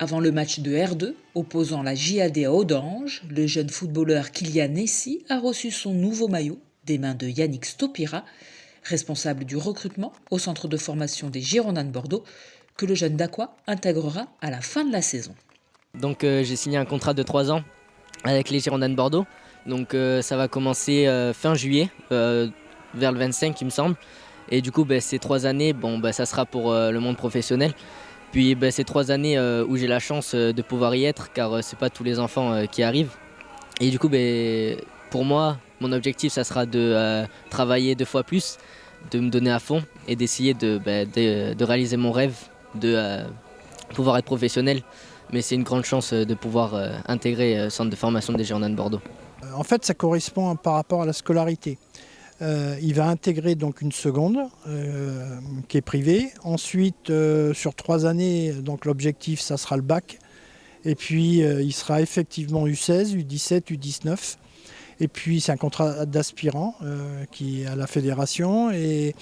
Avant le match de R2 opposant la JAD à Audange, le jeune footballeur Kylian Nessi a reçu son nouveau maillot des mains de Yannick Stopira, responsable du recrutement au centre de formation des Girondins de Bordeaux, que le jeune Dacquois intégrera à la fin de la saison. Donc j'ai signé un contrat de 3 ans avec les Girondins de Bordeaux. Donc ça va commencer fin juillet, vers le 25 il me semble. Et du coup ces 3 années, ça sera pour le monde professionnel. Puis ces 3 années où j'ai la chance de pouvoir y être, car c'est pas tous les enfants qui arrivent. Et du coup pour moi, mon objectif ça sera de travailler 2 fois plus, de me donner à fond et d'essayer de réaliser mon rêve de pouvoir être professionnel. Mais c'est une grande chance de pouvoir intégrer le centre de formation des Girondins de Bordeaux. En fait, ça correspond par rapport à la scolarité. Il va intégrer donc une seconde qui est privée. Ensuite, sur 3 années, donc l'objectif, ça sera le bac. Et puis, il sera effectivement U16, U17, U19. Et puis, c'est un contrat d'aspirant qui est à la fédération. Et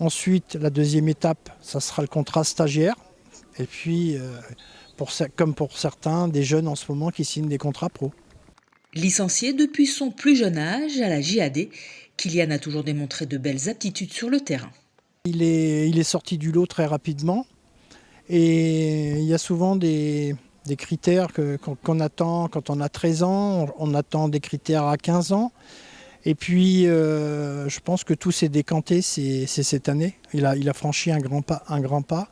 ensuite, la deuxième étape, ça sera le contrat stagiaire. Et puis, comme pour certains, des jeunes en ce moment qui signent des contrats pro. Licencié depuis son plus jeune âge à la JAD, Kylian a toujours démontré de belles aptitudes sur le terrain. Il est sorti du lot très rapidement et il y a souvent des critères qu'on attend quand on a 13 ans, on attend des critères à 15 ans. Et puis je pense que tout s'est décanté, c'est cette année. Il a franchi un grand pas.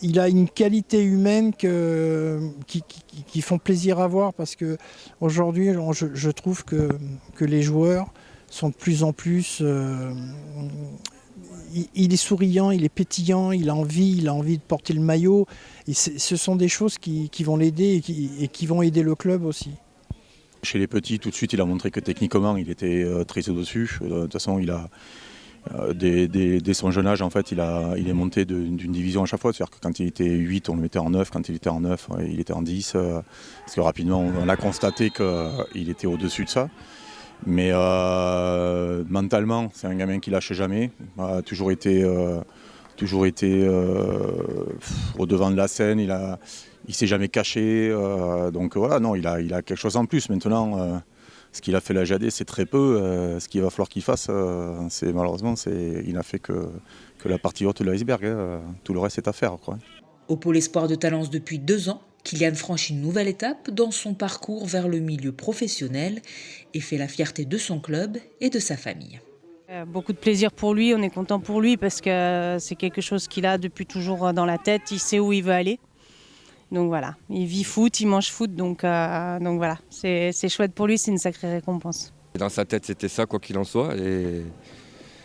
Il a une qualité humaine qui font plaisir à voir parce qu'aujourd'hui, je trouve que les joueurs sont de plus en plus... il est souriant, il est pétillant, il a envie de porter le maillot. Et ce sont des choses qui vont l'aider et qui vont aider le club aussi. Chez les petits, tout de suite, il a montré que techniquement, il était très au-dessus. De toute façon, dès son jeune âge, en fait, il est monté d'une division à chaque fois. C'est-à-dire que quand il était 8, on le mettait en 9. Quand il était en 9, il était en 10. Parce que rapidement, on a constaté qu'il était au-dessus de ça. Mais mentalement, c'est un gamin qui lâche jamais. Il a toujours été au devant de la scène. Il s'est jamais caché. Donc voilà, non, il a quelque chose en plus. Maintenant, ce qu'il a fait la JAD, c'est très peu. Ce qu'il va falloir qu'il fasse, malheureusement, il n'a fait que la partie haute de l'iceberg. Tout le reste est à faire, quoi. Au pôle espoir de Talence depuis 2 ans, Kylian franchit une nouvelle étape dans son parcours vers le milieu professionnel et fait la fierté de son club et de sa famille. Beaucoup de plaisir pour lui, on est content pour lui parce que c'est quelque chose qu'il a depuis toujours dans la tête, il sait où il veut aller. Donc voilà, il vit foot, il mange foot, donc voilà, c'est chouette pour lui, c'est une sacrée récompense. Dans sa tête c'était ça quoi qu'il en soit et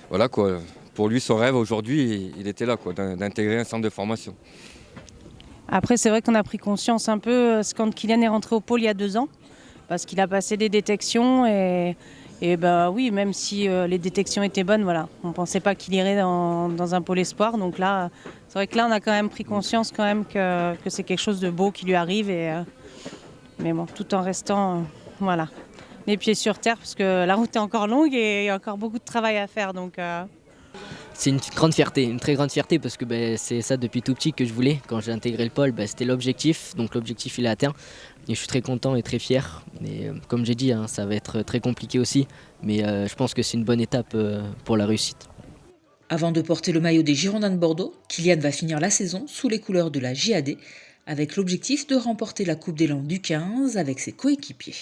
voilà quoi, pour lui son rêve aujourd'hui il était là quoi, d'intégrer un centre de formation. Après c'est vrai qu'on a pris conscience un peu quand Kylian est rentré au pôle il y a 2 ans, parce qu'il a passé des détections et oui, même si les détections étaient bonnes, voilà, on ne pensait pas qu'il irait dans un pôle espoir. Donc là, c'est vrai que là, on a quand même pris conscience quand même que c'est quelque chose de beau qui lui arrive. Mais bon, tout en restant voilà, les pieds sur terre, parce que la route est encore longue et il y a encore beaucoup de travail à faire. Donc, C'est une grande fierté, une très grande fierté parce que c'est ça depuis tout petit que je voulais. Quand j'ai intégré le pôle, c'était l'objectif, donc l'objectif il est atteint. Et je suis très content et très fier. Et comme j'ai dit, ça va être très compliqué aussi, mais je pense que c'est une bonne étape pour la réussite. Avant de porter le maillot des Girondins de Bordeaux, Kylian va finir la saison sous les couleurs de la JAD avec l'objectif de remporter la Coupe des Landes du 15 avec ses coéquipiers.